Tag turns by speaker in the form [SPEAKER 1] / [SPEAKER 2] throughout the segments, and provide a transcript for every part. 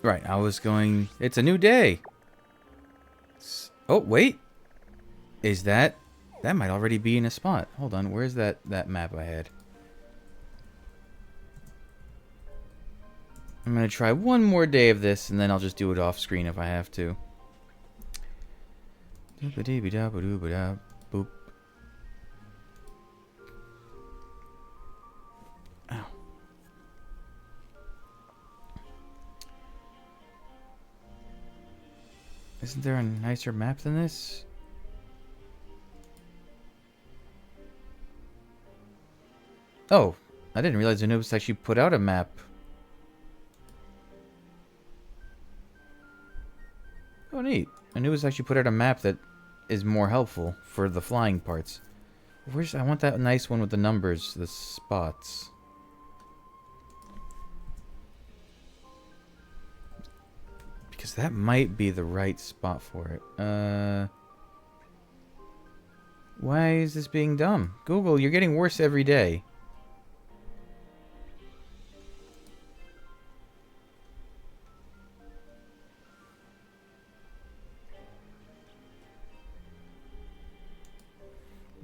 [SPEAKER 1] Right, I was going... It's a new day! Oh, wait! Is that... That might already be in a spot. Hold on, where's that map I had? I'm gonna try one more day of this, and then I'll just do it off screen if I have to. Boop. Ow. Isn't there a nicer map than this? Oh, I didn't realize Anubis actually put out a map. Oh, neat. Anubis actually put out a map that is more helpful for the flying parts. I want that nice one with the numbers, the spots. Because that might be the right spot for it. Why is this being dumb? Google, you're getting worse every day.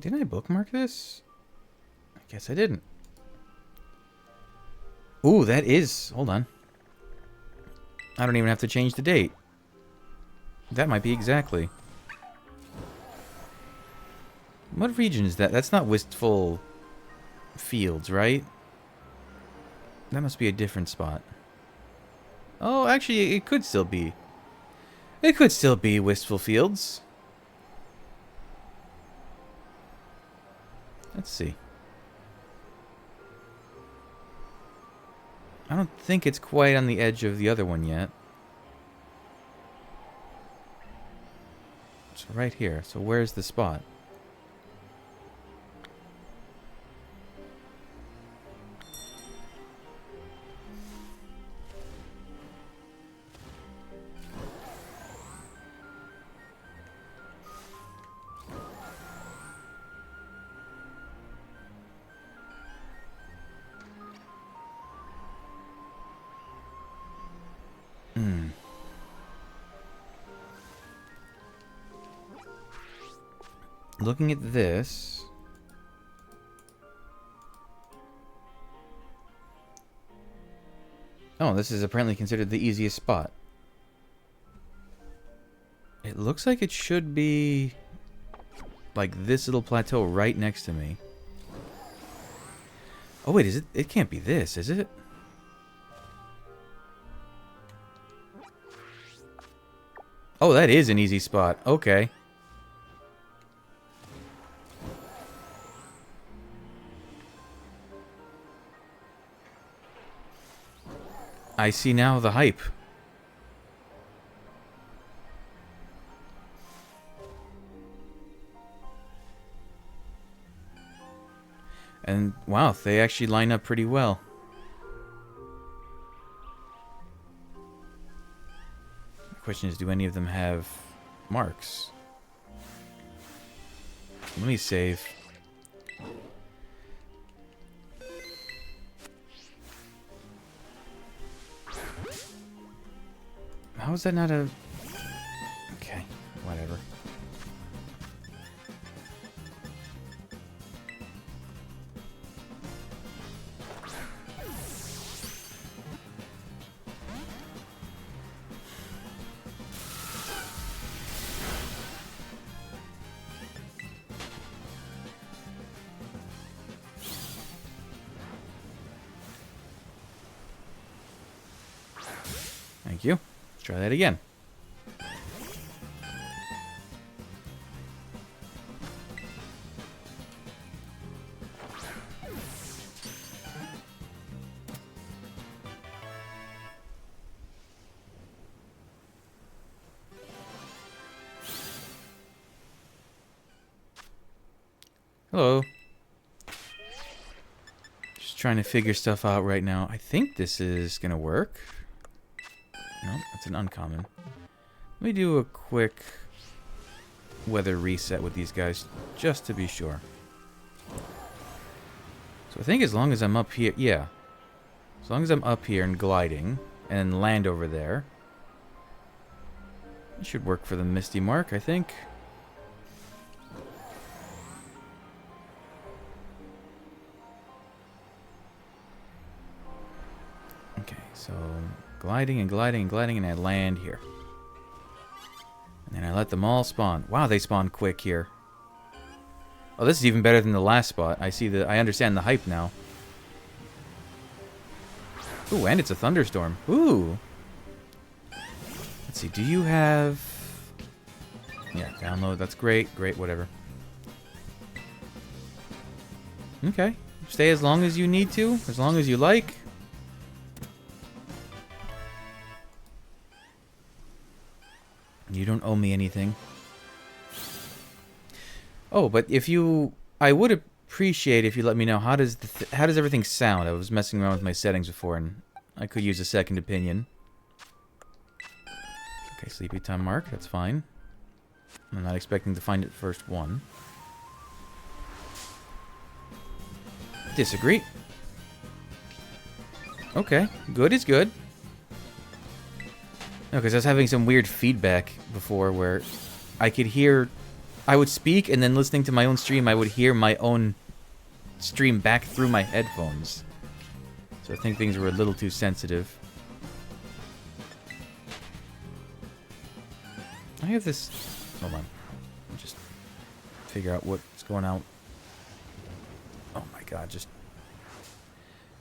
[SPEAKER 1] Didn't I bookmark this? I guess I didn't. Ooh, that is... Hold on. I don't even have to change the date. That might be exactly. What region is that? That's not Wistful Fields, right? That must be a different spot. Oh, actually, it could still be. It could still be Wistful Fields. Let's see. I don't think it's quite on the edge of the other one yet. It's right here. So where's the spot? Looking at this... Oh, this is apparently considered the easiest spot. It looks like it should be... like this little plateau right next to me. Oh wait, is it? It can't be this, is it? Oh, that is an easy spot. Okay. I see now the hype. And wow, they actually line up pretty well. The question is, do any of them have marks? Let me save. How is that not a... Okay, whatever. Thank you. Let's try that again. Hello. Just trying to figure stuff out right now. I think this is gonna work. No, that's an uncommon. Let me do a quick weather reset with these guys, just to be sure. So I think as long as I'm up here... Yeah. As long as I'm up here and gliding... and land over there. It should work for the Misty Mark, I think. Okay, so gliding and gliding and gliding, and I land here. And then I let them all spawn. Wow, they spawn quick here. Oh, this is even better than the last spot. I understand the hype now. Ooh, and it's a thunderstorm. Ooh. Let's see, do you have... Yeah, download, that's great. Great, whatever. Okay. Stay as long as you need to, as long as you like. You don't owe me anything. Oh, but if you... I would appreciate if you let me know how does everything sound. I was messing around with my settings before, and I could use a second opinion. Okay, sleepy time mark. That's fine. I'm not expecting to find it first one. Disagree. Okay, good is good. No, because I was having some weird feedback before where I could hear... I would speak, and then listening to my own stream, I would hear my own stream back through my headphones. So I think things were a little too sensitive. I have this... Hold on. Let me just figure out what's going on. Oh my god, just...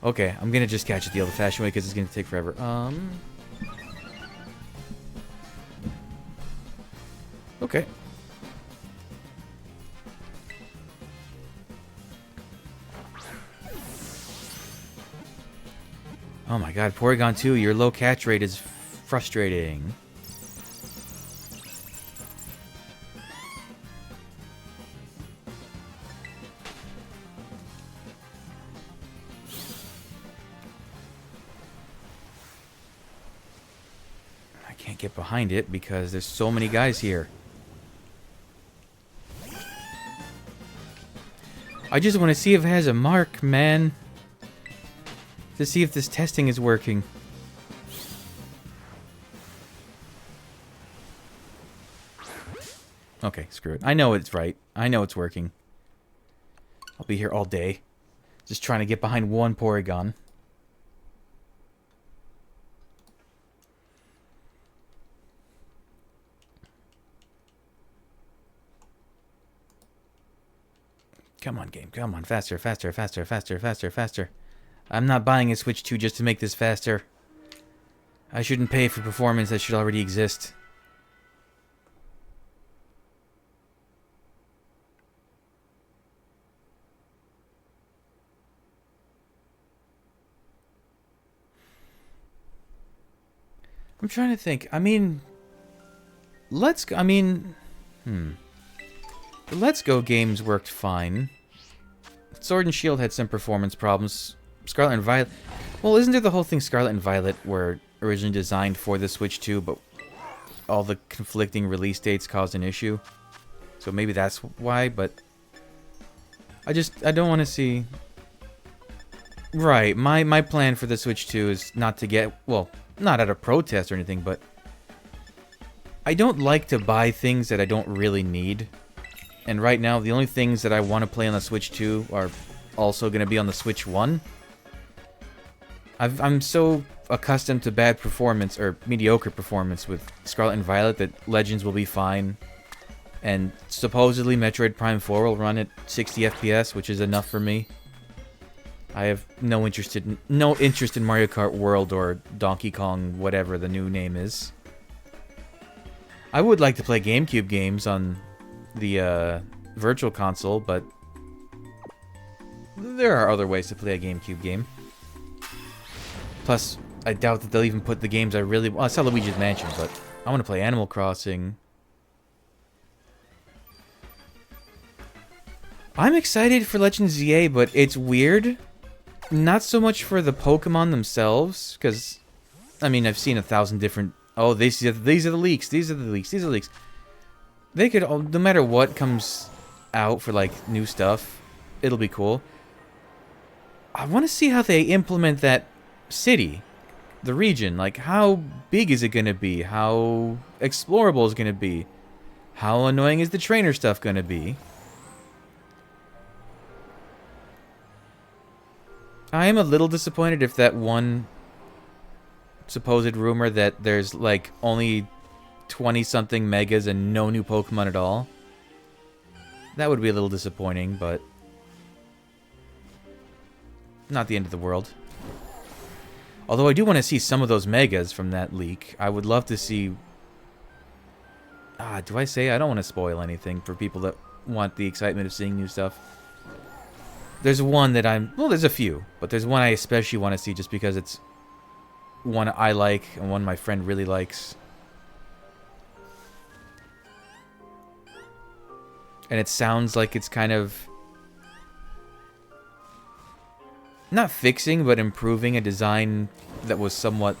[SPEAKER 1] Okay, I'm gonna just catch it the old-fashioned way because it's gonna take forever. Okay. Oh my god, Porygon 2, your low catch rate is frustrating. I can't get behind it because there's so many guys here. I just want to see if it has a mark, man. To see if this testing is working. Okay, screw it. I know it's right. I know it's working. I'll be here all day. Just trying to get behind one Porygon. Come on, game. Come on. Faster, faster, faster, faster, faster, faster. I'm not buying a Switch 2 just to make this faster. I shouldn't pay for performance that should already exist. I'm trying to think. I mean... Let's Go... I mean... The Let's Go games worked fine. Sword and Shield had some performance problems. Scarlet and Violet... Well, isn't there the whole thing Scarlet and Violet were originally designed for the Switch 2, but all the conflicting release dates caused an issue? So maybe that's why, but... I don't want to see... Right, my plan for the Switch 2 is not to get... Well, not out of protest or anything, but... I don't like to buy things that I don't really need. And right now, the only things that I want to play on the Switch 2 are also going to be on the Switch 1. I'm so accustomed to bad performance, or mediocre performance, with Scarlet and Violet that Legends will be fine. And supposedly Metroid Prime 4 will run at 60 FPS, which is enough for me. I have no interest in Mario Kart World or Donkey Kong, whatever the new name is. I would like to play GameCube games on the Virtual Console, but there are other ways to play a GameCube game. Plus, I doubt that they'll even put the games I really... Well, I saw Luigi's Mansion, but I want to play Animal Crossing. I'm excited for Legends ZA, but it's weird. Not so much for the Pokemon themselves, because, I mean, I've seen 1,000 different... Oh, these are the leaks, these are the leaks, these are the leaks. They could, no matter what comes out for, like, new stuff, it'll be cool. I want to see how they implement that city. the region. Like, how big is it going to be? How explorable is it going to be? How annoying is the trainer stuff going to be? I am a little disappointed if that one supposed rumor that there's, like, only 20-something megas and no new Pokemon at all. That would be a little disappointing, but not the end of the world. Although I do want to see some of those megas from that leak. I would love to see... do I say? I don't want to spoil anything for people that want the excitement of seeing new stuff. There's one that I'm... Well, there's a few. But there's one I especially want to see just because it's one I like and one my friend really likes. And it sounds like it's kind of... not fixing, but improving a design that was somewhat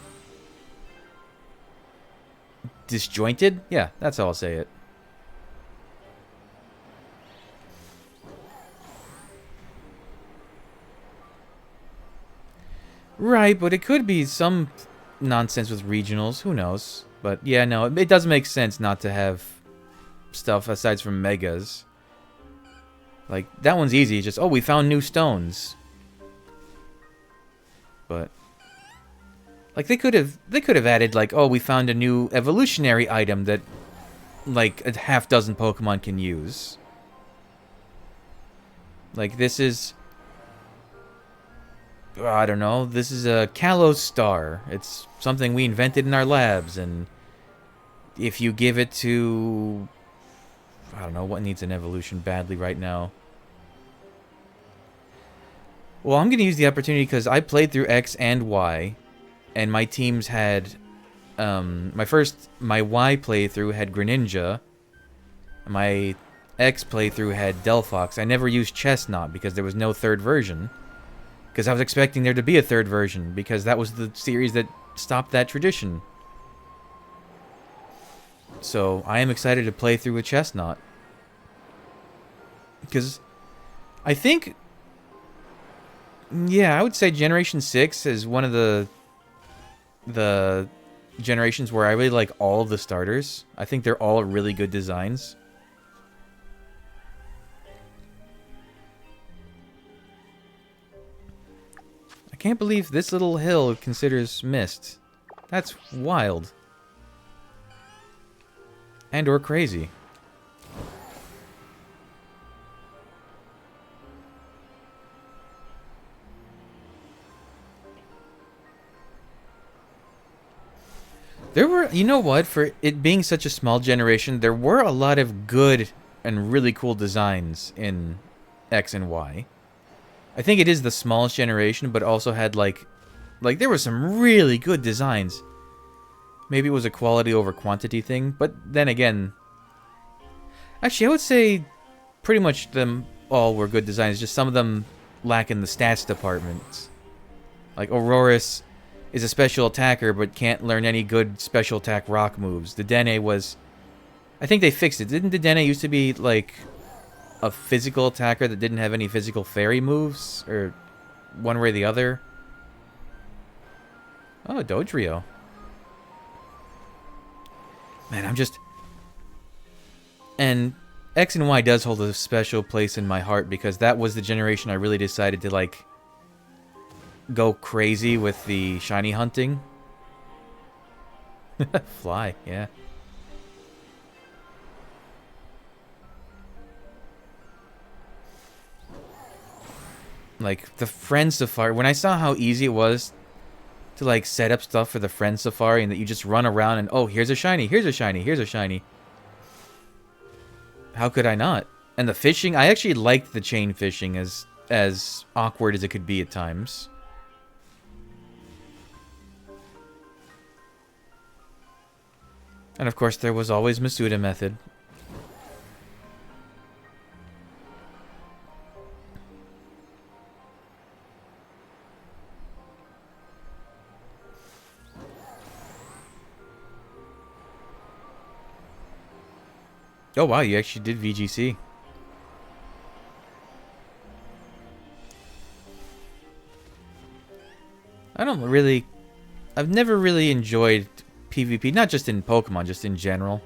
[SPEAKER 1] disjointed? Yeah, that's how I'll say it. Right, but it could be some nonsense with regionals. Who knows? But yeah, no, it does make sense not to have stuff aside from megas. Like, that one's easy. Just, oh, we found new stones. But like they could have added like, oh, we found a new evolutionary item that like a half dozen Pokemon can use. Like this is I don't know, this is a Kalos star. It's something we invented in our labs, and if you give it to I don't know what needs an evolution badly right now. Well, I'm going to use the opportunity because I played through X and Y, and my teams had, my Y playthrough had Greninja, my X playthrough had Delphox. I never used Chestnut because there was no third version, because I was expecting there to be a third version, because that was the series that stopped that tradition. So, I am excited to play through with Chestnut, because I think... yeah, I would say Generation 6 is one of the generations where I really like all of the starters. I think they're all really good designs. I can't believe this little hill considers mist. That's wild. And or crazy. There were, you know what, for it being such a small generation, there were a lot of good and really cool designs in X and Y. I think it is the smallest generation, but also had like there were some really good designs. Maybe it was a quality over quantity thing, but then again... actually, I would say pretty much them all were good designs, just some of them lack in the stats department. Like Aurorus is a special attacker, but can't learn any good special attack rock moves. The Dedenne was... I think they fixed it. Didn't the Dedenne used to be, like, a physical attacker that didn't have any physical fairy moves? Or one way or the other? Oh, Dodrio. Man, I'm just... and X and Y does hold a special place in my heart, because that was the generation I really decided to, like... go crazy with the shiny hunting. Fly, yeah. Like, the Friend Safari, when I saw how easy it was to, like, set up stuff for the Friend Safari, and that you just run around and, oh, here's a shiny, here's a shiny, here's a shiny. How could I not? And the fishing, I actually liked the chain fishing, as awkward as it could be at times. And of course, there was always Masuda method. Oh wow, you actually did VGC. I've never really enjoyed PvP, not just in Pokemon, just in general.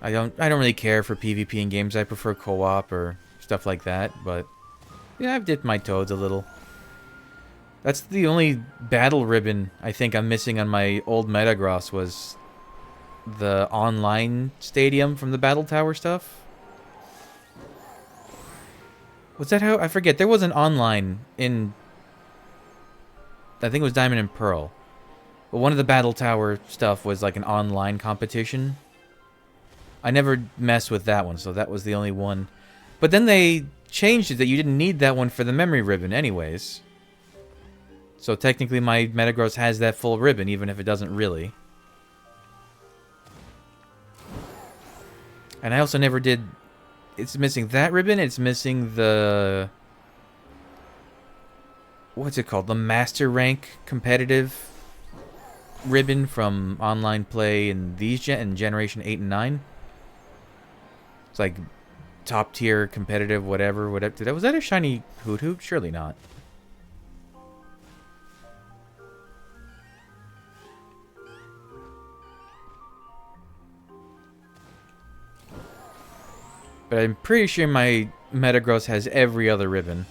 [SPEAKER 1] I don't really care for PvP in games. I prefer co-op or stuff like that, but yeah, I've dipped my toes a little. That's the only battle ribbon I think I'm missing on my old Metagross was the online stadium from the Battle Tower stuff. Was that how? I forget. There was an online in... I think it was Diamond and Pearl. But one of the Battle Tower stuff was like an online competition. I never messed with that one, so that was the only one. But then they changed it that you didn't need that one for the memory ribbon anyways. So technically my Metagross has that full ribbon, even if it doesn't really. And I also never did... It's missing that ribbon, it's missing the... What's it called? The Master Rank competitive ribbon from online play in in Generation 8 and 9. It's like top tier competitive whatever. Was that a shiny Hoot Hoot? Surely not. But I'm pretty sure my Metagross has every other ribbon.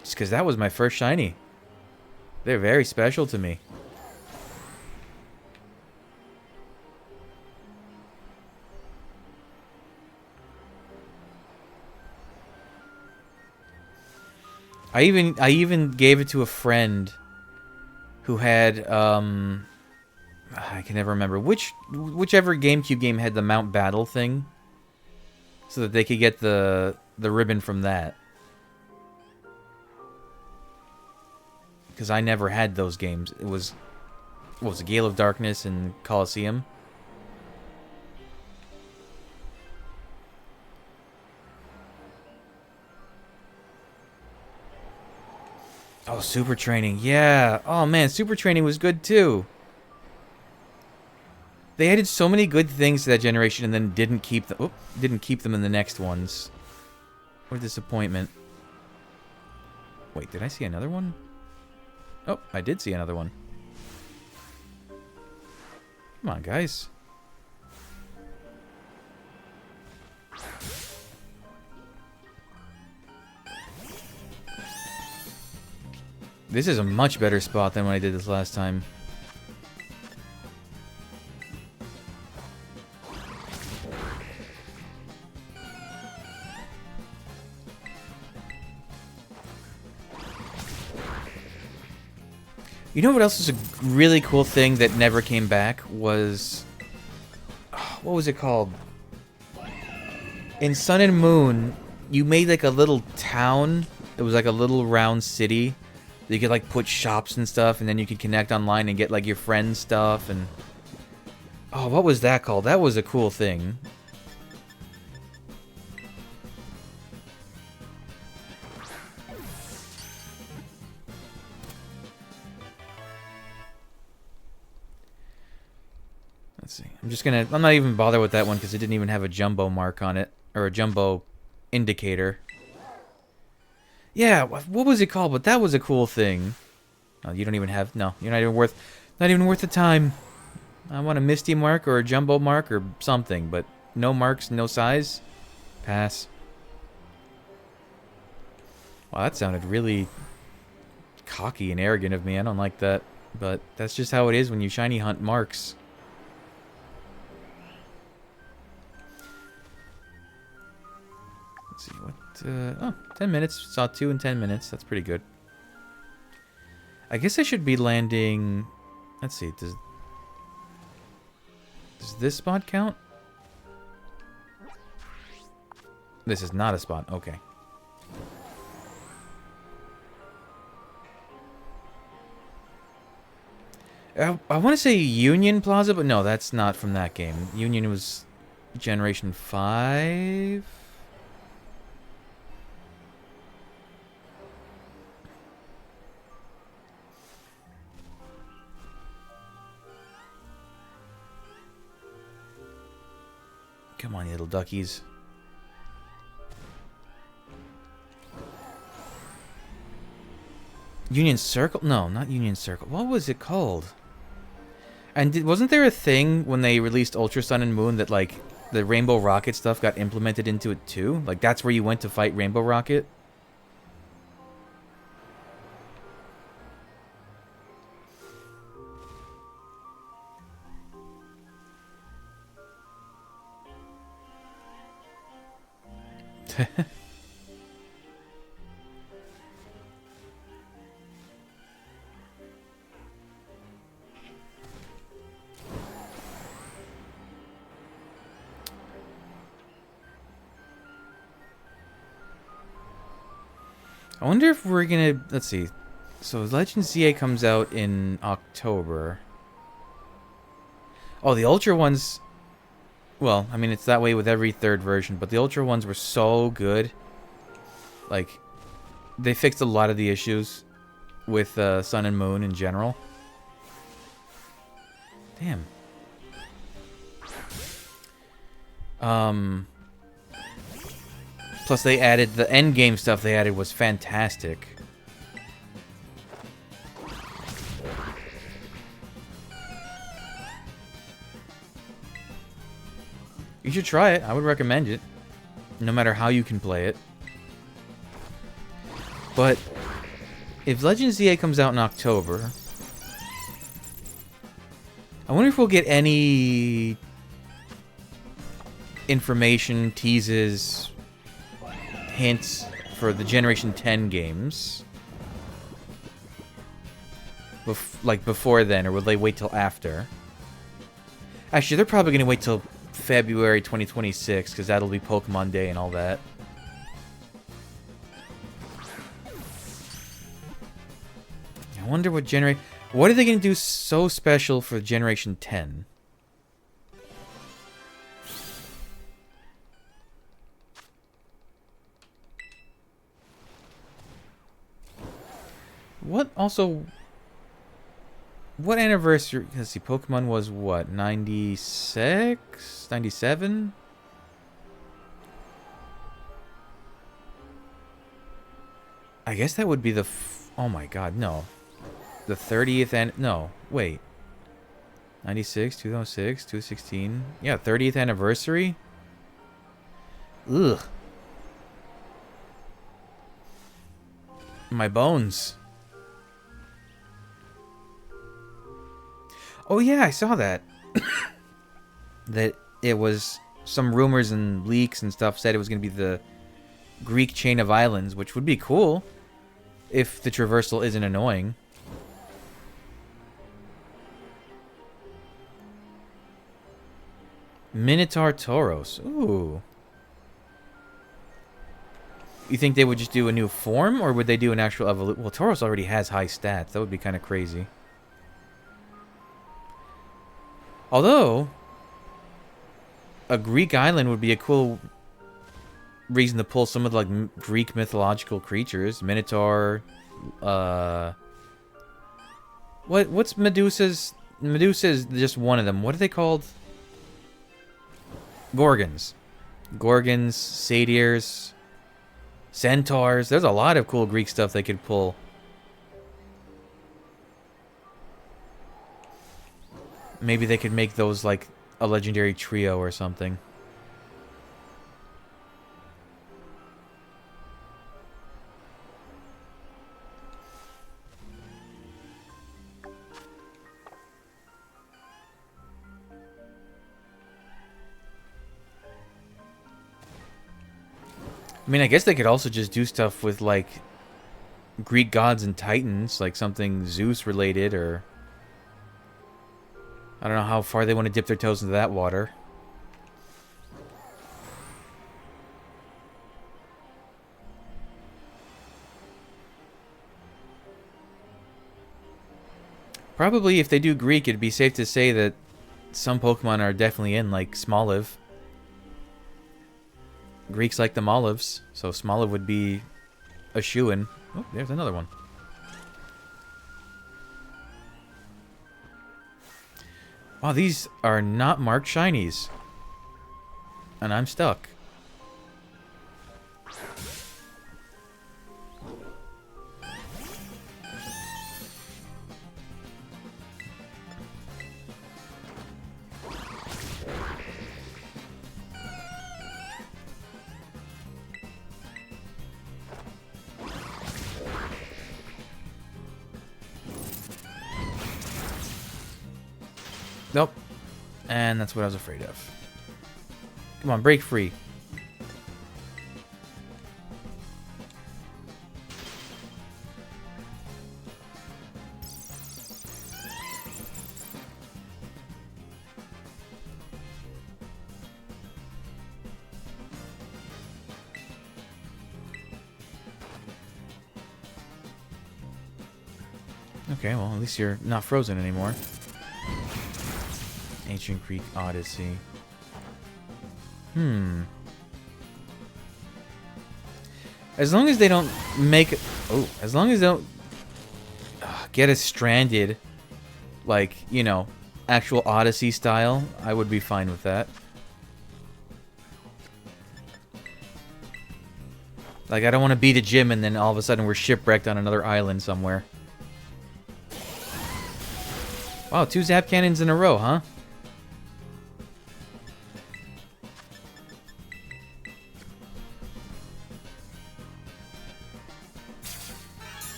[SPEAKER 1] Just because that was my first shiny. They're very special to me. I even gave it to a friend who had I can never remember whichever GameCube game had the Mount Battle thing, so that they could get the ribbon from that. Because I never had those games. It was what was it, Gale of Darkness and Colosseum. Oh, Super Training. Yeah. Oh, man. Super Training was good, too. They added so many good things to that generation and then didn't keep them. Didn't keep them in the next ones. What a disappointment. Wait, did I see another one? Oh, I did see another one. Come on, guys. This is a much better spot than when I did this last time. You know what else is a really cool thing that never came back was... What was it called? In Sun and Moon, you made like a little town. It was like a little round city. You could like put shops and stuff, and then you could connect online and get like your friends' stuff. And oh, what was that called? That was a cool thing. Let's see. I'm not even bother with that one because it didn't even have a jumbo mark on it, or a jumbo indicator. Yeah, what was it called? But that was a cool thing. Oh, you don't even have... No, you're not even worth the time. I want a Misty mark or a Jumbo mark or something, but no marks, no size. Pass. Wow, that sounded really cocky and arrogant of me. I don't like that. But that's just how it is when you shiny hunt marks. Let's see, what... oh, 10 minutes. Saw 2 in 10 minutes. That's pretty good. I guess I should be landing... Let's see, does this spot count? This is not a spot. Okay. I want to say Union Plaza, but no, that's not from that game. Union was Generation 5? Come on, you little duckies. Union Circle? No, not Union Circle. What was it called? And wasn't there a thing when they released Ultra Sun and Moon that, like, the Rainbow Rocket stuff got implemented into it too? Like, that's where you went to fight Rainbow Rocket? I wonder if we're gonna... Let's see. So, Legend ZA comes out in October. Oh, the Ultra ones... Well, I mean, it's that way with every third version, but the Ultra ones were so good. Like, they fixed a lot of the issues with Sun and Moon in general. Damn. Plus, they added... The endgame stuff they added was fantastic. You should try it. I would recommend it. No matter how you can play it. But if Legends ZA comes out in October, I wonder if we'll get any information, teases, hints for the Generation 10 games. Like before then, or will they wait till after? Actually, they're probably going to wait till February 2026, because that'll be Pokemon Day and all that. I wonder what what are they going to do so special for Generation 10? What also... What anniversary... Let's see, Pokemon was what? 96? 97? I guess that would be the... Oh my god, no. The 30th and... No, wait. 96, 2006, 2016. Yeah, 30th anniversary? Ugh. My bones. Oh yeah, I saw that. That it was... Some rumors and leaks and stuff said it was going to be the Greek chain of islands, which would be cool if the traversal isn't annoying. Minotaur Tauros. Ooh. You think they would just do a new form, or would they do an actual evolution? Well, Tauros already has high stats. That would be kind of crazy. Although, a Greek island would be a cool reason to pull some of the, like, Greek mythological creatures. Minotaur, what's Medusa's... Medusa is just one of them. What are they called? Gorgons. Gorgons, satyrs, centaurs. There's a lot of cool Greek stuff they could pull. Maybe they could make those like a legendary trio or something. I mean, I guess they could also just do stuff with, like, Greek gods and titans, like something Zeus related, or... I don't know how far they want to dip their toes into that water. Probably, if they do Greek, it'd be safe to say that some Pokemon are definitely in, like Smoliv. Greeks like them olives, so Smoliv would be a shoo-in. Oh, there's another one. Wow, these are not marked shinies. And I'm stuck. Nope. And that's what I was afraid of. Come on, break free. Okay, well, at least you're not frozen anymore. Ancient Greek Odyssey. As long as they don't make it... Oh, as long as they don't get us stranded, like, you know, actual Odyssey style, I would be fine with that. Like, I don't want to beat a gym and then all of a sudden we're shipwrecked on another island somewhere. Wow, 2 zap cannons in a row, huh?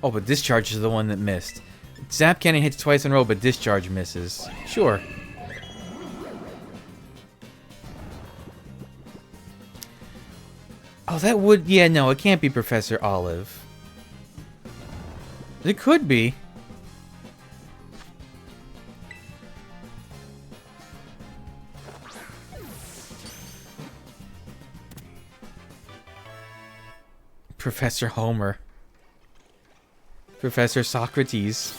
[SPEAKER 1] Oh, but Discharge is the one that missed. Zap Cannon hits twice in a row, but Discharge misses. Sure. Oh, that would... Yeah, no, it can't be Professor Olive. It could be. Professor Homer. Professor Socrates.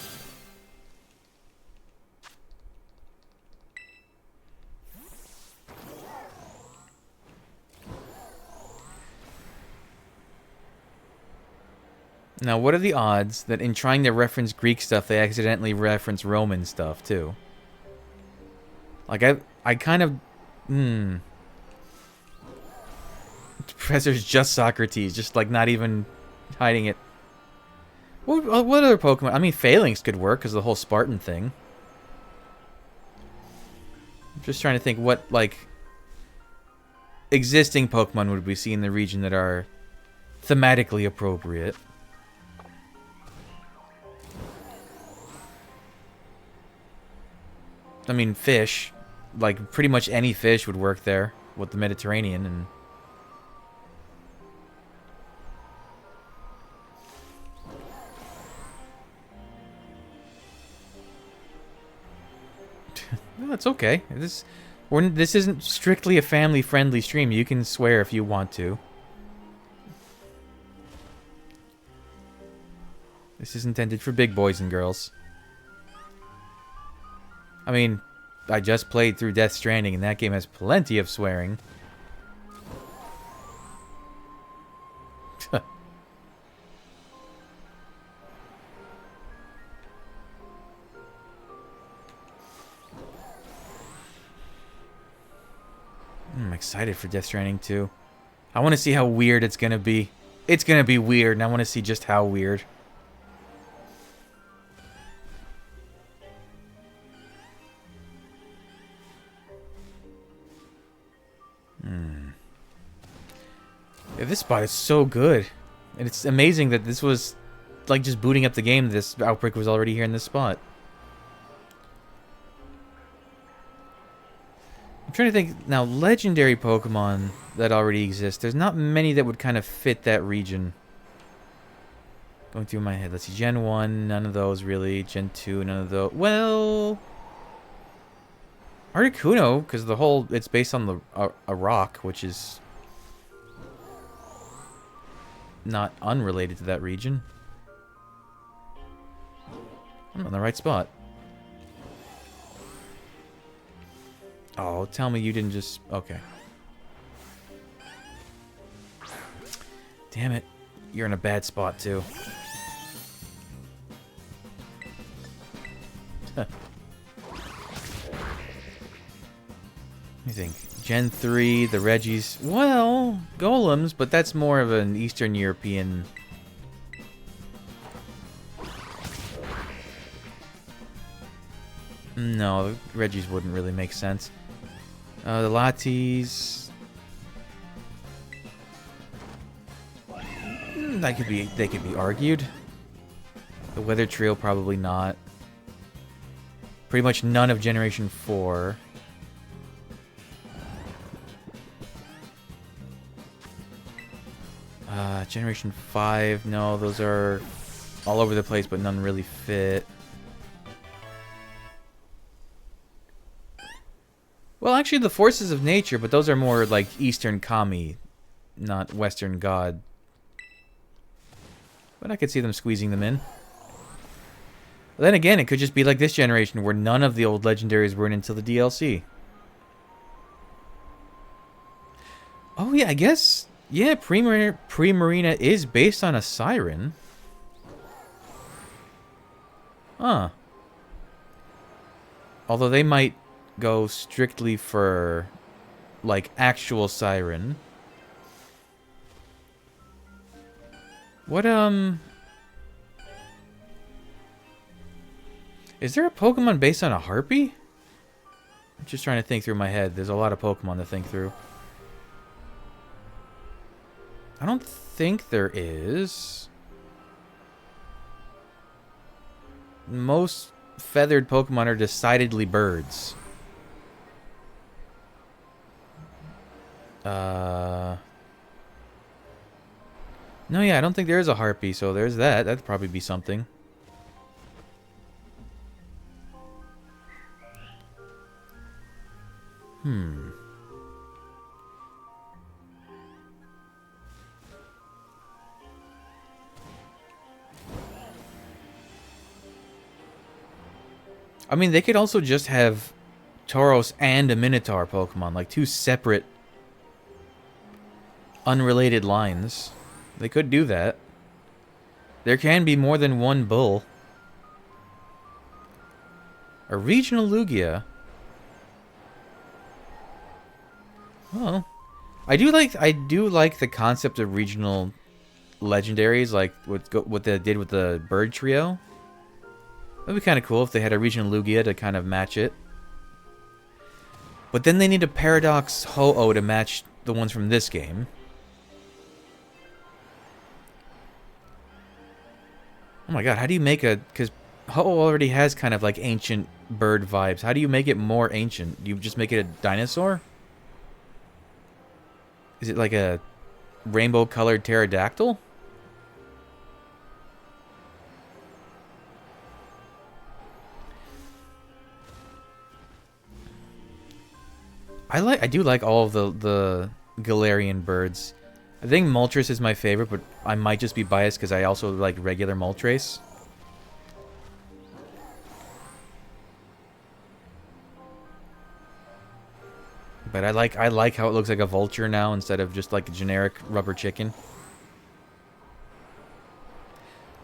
[SPEAKER 1] Now, what are the odds that in trying to reference Greek stuff, they accidentally reference Roman stuff, too? Like, I kind of... Professor's just Socrates, just, like, not even hiding it. What other Pokemon? I mean, Phalanx could work, because of the whole Spartan thing. I'm just trying to think what, like, existing Pokemon would we see in the region that are thematically appropriate. I mean, fish. Like, pretty much any fish would work there with the Mediterranean and... No, that's okay. This isn't strictly a family-friendly stream. You can swear if you want to. This is intended for big boys and girls. I mean, I just played through Death Stranding, and that game has plenty of swearing. I'm excited for Death Stranding 2. I want to see how weird it's going to be. It's going to be weird, and I want to see just how weird. Yeah, this spot is so good. And it's amazing that this was, like, just booting up the game, this outbreak was already here in this spot. I'm trying to think, now, legendary Pokemon that already exist. There's not many that would kind of fit that region. Going through my head. Let's see, Gen 1, none of those really. Gen 2, none of those. Well... Articuno, because the whole... It's based on a rock, which is... not unrelated to that region. I'm on the right spot. Oh, tell me you didn't just... Okay. Damn it. You're in a bad spot, too. Let me think. Gen 3, the Regis... Well, Golems, but that's more of an Eastern European... No, Regis wouldn't really make sense. The Latis. They could be argued. The Weather Trio, probably not. Pretty much none of Generation 4. Generation 5, no, those are all over the place, but none really fit. Well, actually, the Forces of Nature, but those are more like Eastern Kami, not Western God. But I could see them squeezing them in. But then again, it could just be like this generation, where none of the old legendaries were in until the DLC. Oh yeah, I guess... Yeah, Pre-Marina is based on a siren. Huh. Although they might go strictly for, like, actual siren. What, is there a Pokemon based on a Harpy? I'm just trying to think through my head. There's a lot of Pokemon to think through. I don't think there is. Most feathered Pokemon are decidedly birds. No, yeah, I don't think there is a Harpy, so there's that. That'd probably be something. I mean, they could also just have Tauros and a Minotaur Pokemon, like two separate, unrelated lines. They could do that. There can be more than one bull. A regional Lugia. Well, I do like the concept of regional legendaries, like what they did with the bird trio. That'd be kind of cool if they had a regional Lugia to kind of match it. But then they need a Paradox Ho-Oh to match the ones from this game. Oh my god, how do you make a... Because Ho-Oh already has kind of like ancient bird vibes. How do you make it more ancient? Do you just make it a dinosaur? Is it like a rainbow-colored pterodactyl? I do like all of the Galarian birds. I think Moltres is my favorite, but I might just be biased because I also like regular Moltres. But I like how it looks like a vulture now instead of just like a generic rubber chicken.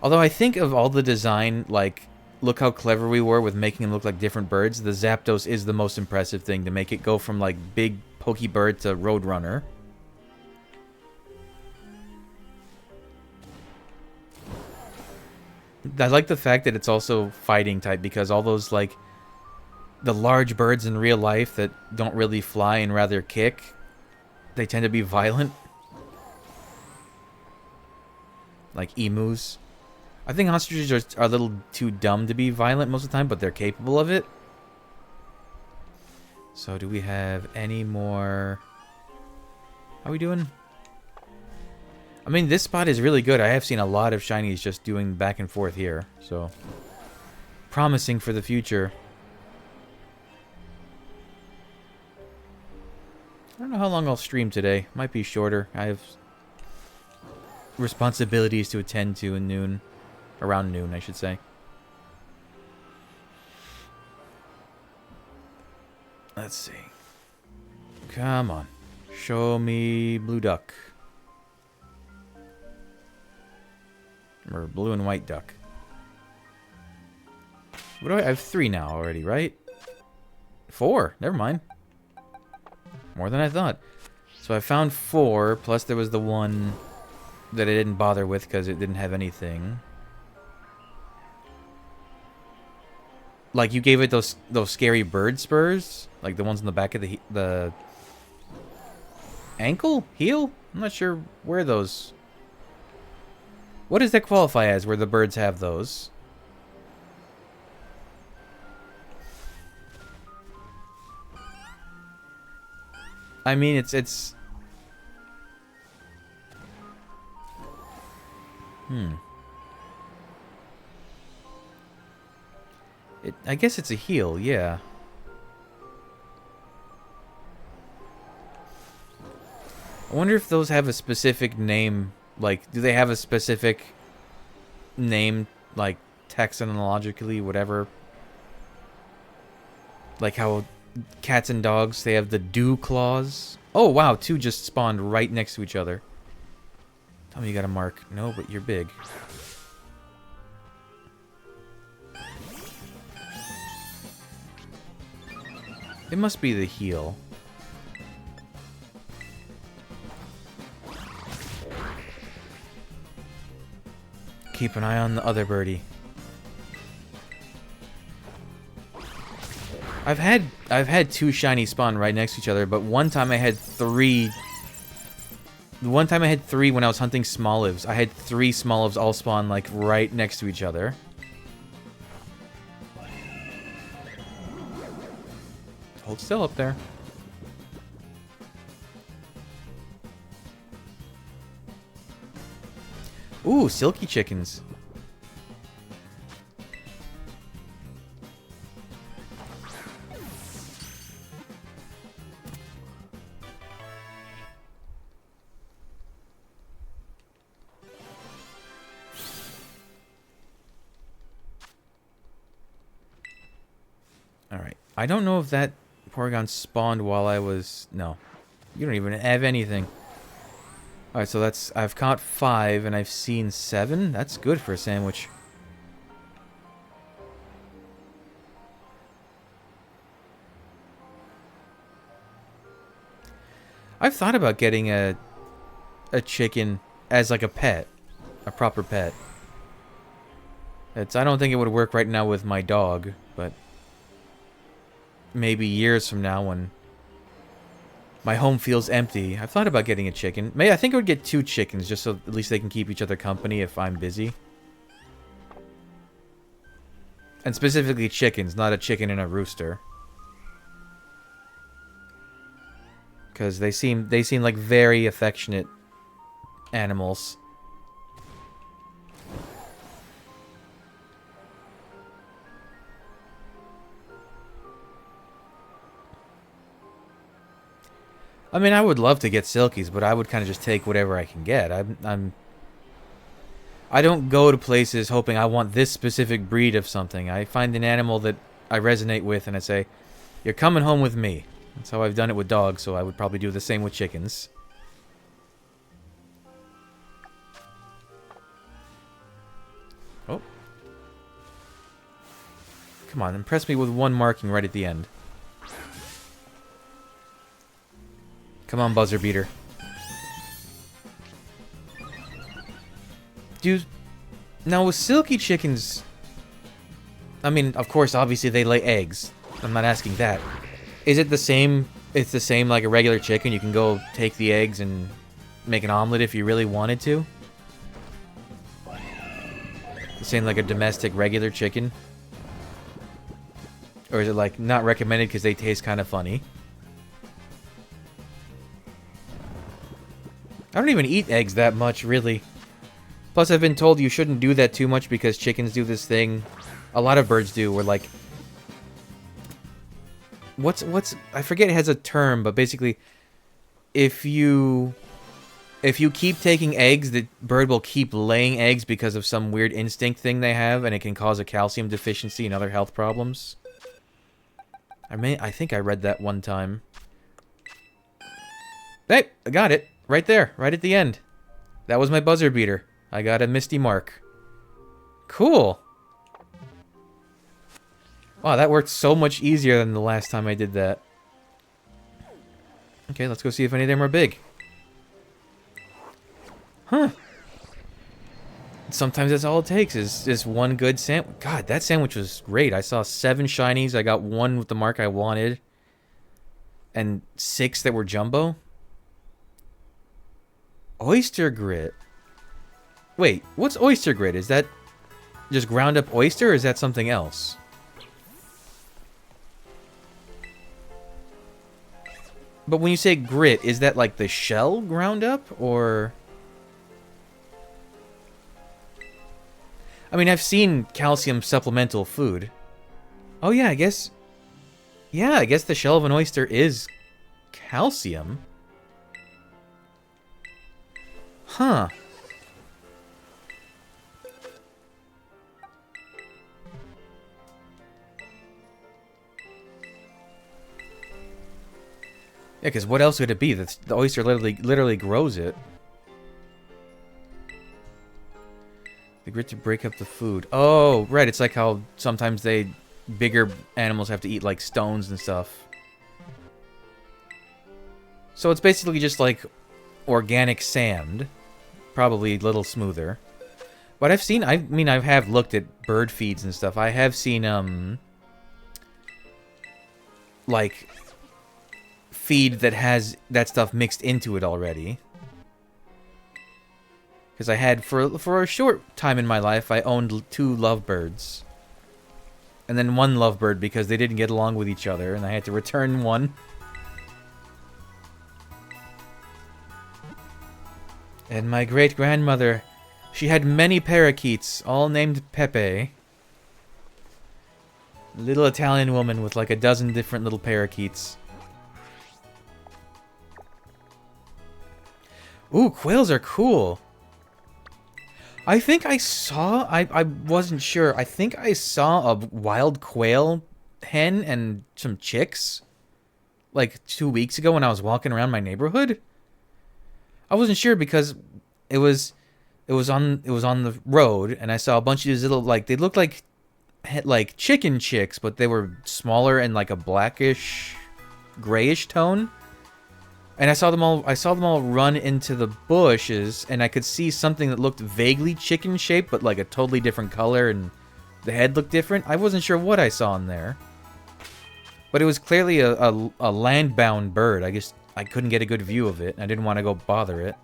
[SPEAKER 1] Although I think of all the design, like, look how clever we were with making them look like different birds. The Zapdos is the most impressive thing to make it go from like big pokey bird to Roadrunner. I like the fact that it's also fighting type because all those like the large birds in real life that don't really fly and rather kick, they tend to be violent. Like emus. I think ostriches are a little too dumb to be violent most of the time, but they're capable of it. So do we have any more... How are we doing? I mean, this spot is really good. I have seen a lot of shinies just doing back and forth here. So, promising for the future. I don't know how long I'll stream today. Might be shorter. I have responsibilities to attend to in noon. Around noon, I should say. Let's see. Come on. Show me blue duck. Or blue and white duck. What do I have? 3 now already, right? 4. Never mind. More than I thought. So I found 4, plus there was the one that I didn't bother with because it didn't have anything. Like, you gave it those scary bird spurs? Like, the ones on the back of the ankle? Heel? I'm not sure where those... What does that qualify as, where the birds have those? I mean, it's... I guess it's a heel, yeah. I wonder if those have a specific name. Like, do they have a specific name, like, taxonologically, whatever? Like how cats and dogs, they have the dew claws. Oh, wow, two just spawned right next to each other. Tell me you got a mark. No, but you're big. It must be the heel. Keep an eye on the other birdie. I've had two shiny spawn right next to each other, but one time I had three. One time I had three when I was hunting smolives. I had three smolives all spawn like right next to each other. Hold still up there. Ooh, silky chickens. Alright. I don't know if that Porygon spawned while I was... No. You don't even have anything. Alright, so that's... I've caught 5 and I've seen 7. That's good for a sandwich. I've thought about getting a chicken as like a pet. A proper pet. I don't think it would work right now with my dog, but... Maybe years from now when my home feels empty. I've thought about getting a chicken. I think I would get 2 chickens just so at least they can keep each other company if I'm busy. And specifically chickens, not a chicken and a rooster. Because they seem like very affectionate animals. I mean, I would love to get silkies, but I would kind of just take whatever I can get. I don't go to places hoping I want this specific breed of something. I find an animal that I resonate with, and I say, "You're coming home with me." That's how I've done it with dogs, so I would probably do the same with chickens. Oh. Come on, impress me with one marking right at the end. Come on, buzzer beater. Dude, now with silky chickens... I mean, of course, obviously they lay eggs. I'm not asking that. Is it the same... It's the same like a regular chicken? You can go take the eggs and make an omelet if you really wanted to? The same like a domestic regular chicken? Or is it like not recommended because they taste kind of funny? I don't even eat eggs that much, really. Plus, I've been told you shouldn't do that too much because chickens do this thing. A lot of birds do, where like... What's... I forget it has a term, but basically... If you keep taking eggs, the bird will keep laying eggs because of some weird instinct thing they have, and it can cause a calcium deficiency and other health problems. I think I read that one time. Hey, I got it. Right there, right at the end. That was my buzzer beater. I got a Misty mark. Cool. Wow, that worked so much easier than the last time I did that. Okay, let's go see if any of them are big. Huh. Sometimes that's all it takes is just one good sandwich. God, that sandwich was great. I saw 7 shinies. I got 1 with the mark I wanted. And 6 that were jumbo. Oyster grit. Wait, what's oyster grit? Is that just ground up oyster or is that something else? But when you say grit, is that like the shell ground up or... I mean, I've seen calcium supplemental food. Oh yeah, I guess... Yeah, I guess the shell of an oyster is calcium. Huh. Yeah, because what else would it be? The oyster literally grows it. The grit to break up the food. Oh, right. It's like how sometimes bigger animals have to eat like stones and stuff. So it's basically just like organic sand. Probably a little smoother. But I've seen, I mean, I have looked at bird feeds and stuff. I have seen, like, feed that has that stuff mixed into it already. Because I had, for a short time in my life, I owned 2 lovebirds. And then 1 lovebird because they didn't get along with each other, and I had to return 1. And my great-grandmother, she had many parakeets, all named Pepe. Little Italian woman with like a dozen different little parakeets. Ooh, quails are cool. I think I saw... I wasn't sure. I think I saw a wild quail hen and some chicks like 2 weeks ago when I was walking around my neighborhood. I wasn't sure because it was on the road and I saw a bunch of these little, like, they looked like chicken chicks, but they were smaller and like a blackish grayish tone. And I saw them all run into the bushes, and I could see something that looked vaguely chicken shaped, but like a totally different color, and the head looked different. I wasn't sure what I saw in there, but it was clearly a land-bound bird. I couldn't get a good view of it, and I didn't want to go bother it.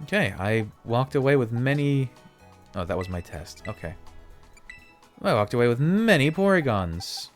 [SPEAKER 1] Okay, I walked away with many... Oh, that was my test. Okay. I walked away with many Porygons.